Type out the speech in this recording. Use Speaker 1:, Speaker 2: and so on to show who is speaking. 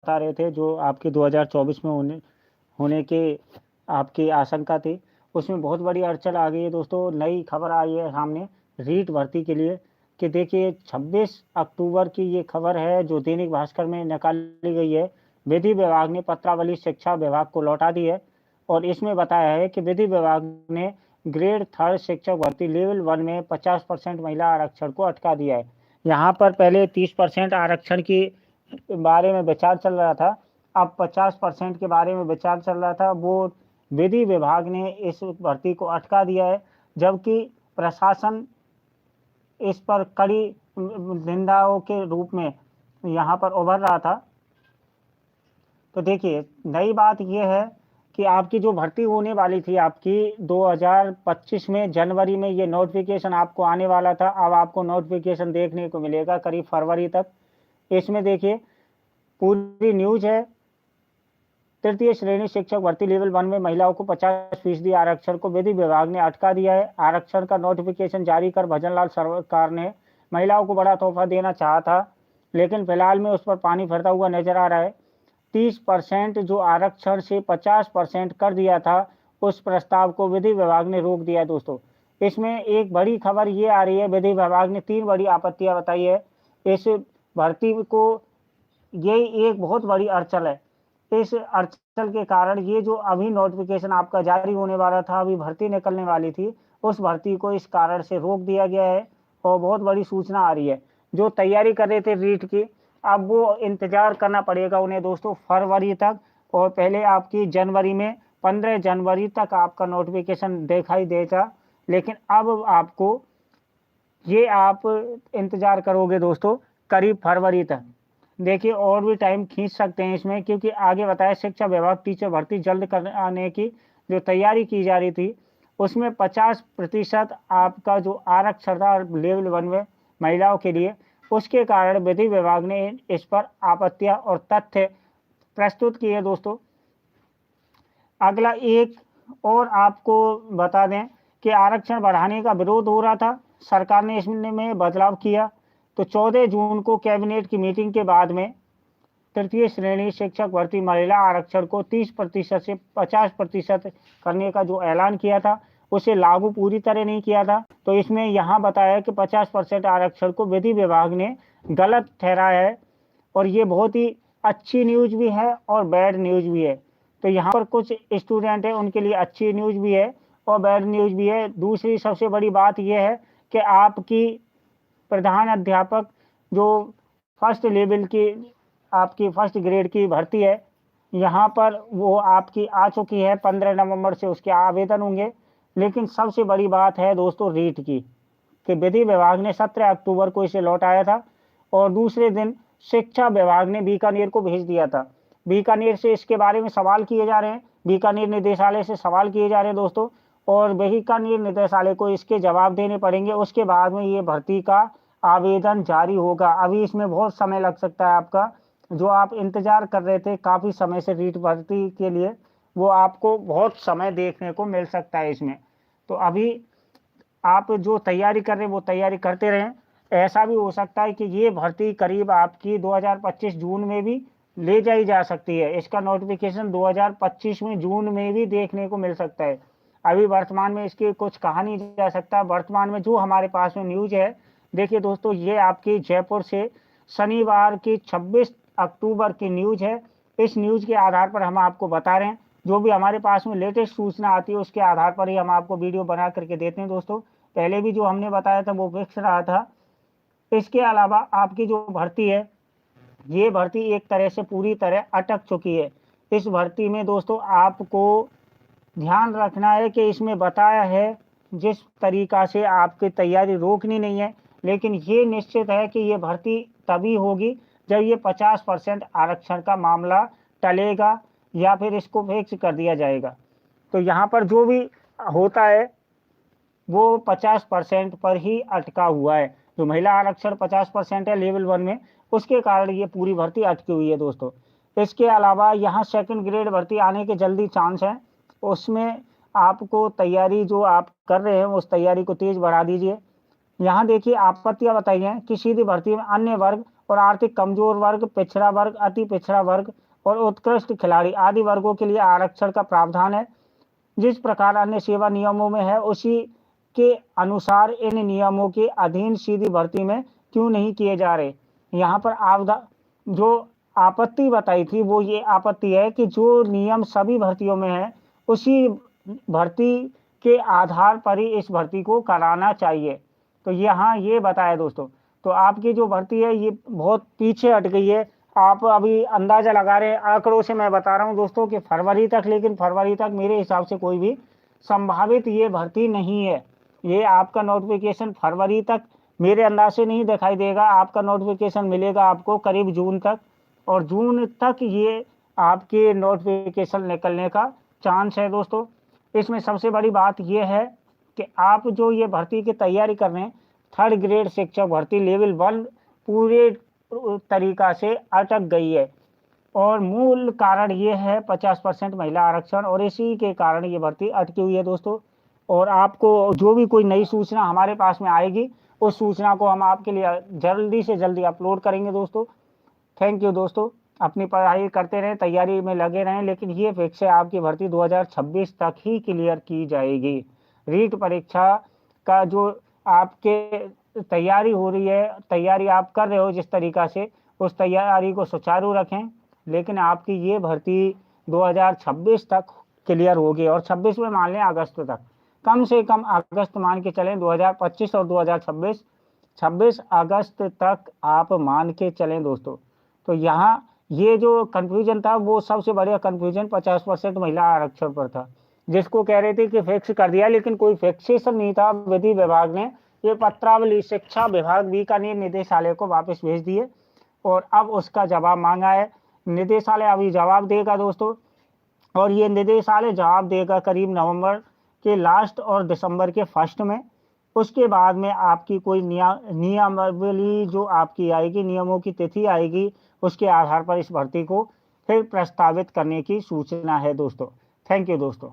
Speaker 1: बता रहे थे जो आपके 2024 में होने के आपकी आशंका थी, उसमें बहुत बड़ी अड़चन आ गई है दोस्तों। नई खबर आई है सामने रीट भर्ती के लिए कि देखिए 26 अक्टूबर की ये खबर है जो दैनिक भास्कर में निकाली गई है। विधि विभाग ने पत्रावली शिक्षा विभाग को लौटा दी है और इसमें बताया है कि विधि विभाग ने ग्रेड 3 शिक्षक भर्ती लेवल 1 में 50% महिला आरक्षण को अटका दिया है। यहाँ पर पहले 30% आरक्षण की बारे में विचार चल रहा था, अब 50% के बारे में विचार चल रहा था। वो विधि विभाग ने इस भर्ती को अटका दिया है, जबकि प्रशासन इस पर कड़ी निंदाओं के रूप में यहाँ पर उभर रहा था। तो देखिए नई बात यह है कि आपकी जो भर्ती होने वाली थी आपकी 2025 में जनवरी में ये नोटिफिकेशन आपको आने वाला था, अब आपको नोटिफिकेशन देखने को मिलेगा करीब फरवरी तक। इसमें देखिए पूरी न्यूज है। तृतीय श्रेणी शिक्षक भर्ती लेवल 1 में महिलाओं को 50% आरक्षण को विधि विभाग ने अटका दिया है। आरक्षण का नोटिफिकेशन जारी कर भजनलाल सरकार ने महिलाओं को बड़ा तोहफा देना चाहा था, लेकिन फिलहाल में उस पर पानी फिरता हुआ नजर आ रहा है। 30% जो आरक्षण से 50% कर दिया था, उस प्रस्ताव को विधि विभाग ने रोक दिया दोस्तों। इसमें एक बड़ी खबर ये आ रही है, विधि विभाग ने 3 बड़ी आपत्तियां बताई है इस भर्ती को। ये एक बहुत बड़ी अड़चन है। इस अड़चन के कारण ये जो अभी नोटिफिकेशन आपका जारी होने वाला था, अभी भर्ती निकलने वाली थी, उस भर्ती को इस कारण से रोक दिया गया है और बहुत बड़ी सूचना आ रही है। जो तैयारी कर रहे थे रीट की, अब वो इंतजार करना पड़ेगा उन्हें दोस्तों फरवरी तक, और पहले आपकी जनवरी में 15 जनवरी तक आपका नोटिफिकेशन दिखाई देगा। लेकिन अब आपको ये आप इंतजार करोगे दोस्तों करीब फरवरी तक। देखिए और भी टाइम खींच सकते हैं इसमें, क्योंकि आगे बताया शिक्षा विभाग टीचर भर्ती जल्द कराने की जो तैयारी की जा रही थी, उसमें 50% आपका जो आरक्षण था लेवल 1 में महिलाओं के लिए, उसके कारण विधि विभाग ने इस पर आपत्तियां और तथ्य प्रस्तुत किए दोस्तों। अगला एक और आपको बता दें कि आरक्षण बढ़ाने का विरोध हो रहा था, सरकार ने इसमें बदलाव किया। तो 14 जून को कैबिनेट की मीटिंग के बाद में तृतीय श्रेणी शिक्षक भर्ती महिला आरक्षण को 30% से 50% करने का जो ऐलान किया था, उसे लागू पूरी तरह नहीं किया था। तो इसमें यहाँ बताया कि 50% आरक्षण को विधि विभाग ने गलत ठहराया है, और ये बहुत ही अच्छी न्यूज भी है और बैड न्यूज भी है। तो यहाँ पर कुछ स्टूडेंट है उनके लिए अच्छी न्यूज भी है और बैड न्यूज भी है। दूसरी सबसे बड़ी बात यह है कि आपकी प्रधान अध्यापक जो फर्स्ट लेवल की आपकी फर्स्ट ग्रेड की भर्ती है, यहाँ पर वो आपकी आ चुकी है, 15 नवंबर से उसके आवेदन होंगे। लेकिन सबसे बड़ी बात है दोस्तों रीट की, कि विधि विभाग ने 17 अक्टूबर को इसे लौटाया था और दूसरे दिन शिक्षा विभाग ने बीकानेर को भेज दिया था। बीकानेर से इसके बारे में सवाल किए जा रहे हैं, बीकानेर निदेशालय से सवाल किए जा रहे हैं दोस्तों, और बीकानेर निदेशालय को इसके जवाब देने पड़ेंगे। उसके बाद में ये भर्ती का आवेदन जारी होगा। अभी इसमें बहुत समय लग सकता है आपका, जो आप इंतजार कर रहे थे काफी समय से रीट भर्ती के लिए, वो आपको बहुत समय देखने को मिल सकता है इसमें। तो अभी आप जो तैयारी कर रहे हैं वो तैयारी करते रहें। ऐसा भी हो सकता है कि ये भर्ती करीब आपकी 2025 जून में भी ले जाई जा सकती है। इसका नोटिफिकेशन 2025 में जून में भी देखने को मिल सकता है। अभी वर्तमान में इसकी कुछ कहा नहीं जा सकता। वर्तमान में जो हमारे पास में न्यूज है, देखिए दोस्तों, ये आपकी जयपुर से शनिवार की 26 अक्टूबर की न्यूज है। इस न्यूज के आधार पर हम आपको बता रहे हैं, जो भी हमारे पास में लेटेस्ट सूचना आती है उसके आधार पर ही हम आपको वीडियो बना करके देते हैं दोस्तों। पहले भी जो हमने बताया था वो फिक्स रहा था। इसके अलावा आपकी जो भर्ती है, ये भर्ती एक तरह से पूरी तरह अटक चुकी है। इस भर्ती में दोस्तों आपको ध्यान रखना है कि इसमें बताया है जिस तरीका से आपकी तैयारी रोकनी नहीं है, लेकिन ये निश्चित है कि ये भर्ती तभी होगी जब ये 50% आरक्षण का मामला टलेगा या फिर इसको फिक्स कर दिया जाएगा। तो यहाँ पर जो भी होता है वो 50% पर ही अटका हुआ है। जो महिला आरक्षण 50% है लेवल 1 में, उसके कारण ये पूरी भर्ती अटकी हुई है दोस्तों। इसके अलावा यहाँ सेकंड ग्रेड भर्ती आने के जल्दी चांस है, उसमें आपको तैयारी जो आप कर रहे हैं उस तैयारी को तेज बढ़ा दीजिए। यहाँ देखिए आपत्तियां बताई हैं कि सीधी भर्ती में अन्य वर्ग और आर्थिक कमजोर वर्ग, पिछड़ा वर्ग, अति पिछड़ा वर्ग और उत्कृष्ट खिलाड़ी आदि वर्गों के लिए आरक्षण का प्रावधान है। जिस प्रकार अन्य सेवा नियमों में है उसी के अनुसार इन नियमों के अधीन सीधी भर्ती में क्यों नहीं किए जा रहे। यहाँ पर जो आपत्ति बताई थी वो ये आपत्ति है कि जो नियम सभी भर्तियों में है उसी भर्ती के आधार पर ही इस भर्ती को कराना चाहिए। तो यहाँ ये बताया दोस्तों। तो आपकी जो भर्ती है ये बहुत पीछे हट गई है। आप अभी अंदाजा लगा रहे हैं, आंकड़ों से मैं बता रहा हूँ दोस्तों कि फरवरी तक, लेकिन फरवरी तक मेरे हिसाब से कोई भी संभावित ये भर्ती नहीं है। ये आपका नोटिफिकेशन फरवरी तक मेरे अंदाज से नहीं दिखाई देगा। आपका नोटिफिकेशन मिलेगा आपको करीब जून तक, और जून तक ये आपके नोटिफिकेशन निकलने का चांस है दोस्तों। इसमें सबसे बड़ी बात यह है कि आप जो ये भर्ती की तैयारी कर रहे हैं, 3rd ग्रेड शिक्षक भर्ती लेवल 1 पूरे तरीका से अटक गई है, और मूल कारण ये है 50% महिला आरक्षण, और इसी के कारण ये भर्ती अटकी हुई है दोस्तों। और आपको जो भी कोई नई सूचना हमारे पास में आएगी उस सूचना को हम आपके लिए जल्दी से जल्दी अपलोड करेंगे दोस्तों। थैंक यू दोस्तों। अपनी पढ़ाई करते रहें, तैयारी में लगे रहें, लेकिन ये फिक्स है आपकी भर्ती 2026 तक ही क्लियर की जाएगी। रीट परीक्षा का जो आपके तैयारी हो रही है, तैयारी आप कर रहे हो जिस तरीका से, उस तैयारी को सुचारू रखें, लेकिन आपकी ये भर्ती 2026 तक क्लियर होगी। और 26 में मान लें अगस्त तक, कम से कम अगस्त मान के चलें, 2025 और 2026, 26 अगस्त तक आप मान के चलें दोस्तों। तो यहाँ ये जो कन्फ्यूजन था वो सबसे बड़ा कन्फ्यूजन 50% महिला आरक्षण पर था, जिसको कह रहे थे कि फिक्स कर दिया, लेकिन कोई फिक्सेशन नहीं था। विधि विभाग ने ये पत्रावली शिक्षा विभाग बीकानेर निदेशालय को वापस भेज दिए और अब उसका जवाब मांगा है। निदेशालय अभी जवाब देगा दोस्तों, और ये निदेशालय जवाब देगा करीब नवंबर के लास्ट और दिसंबर के फर्स्ट में। उसके बाद में आपकी कोई नियमावली जो आपकी आएगी, नियमों की तिथि आएगी, उसके आधार पर इस भर्ती को फिर प्रस्तावित करने की सूचना है दोस्तों। थैंक यू दोस्तों।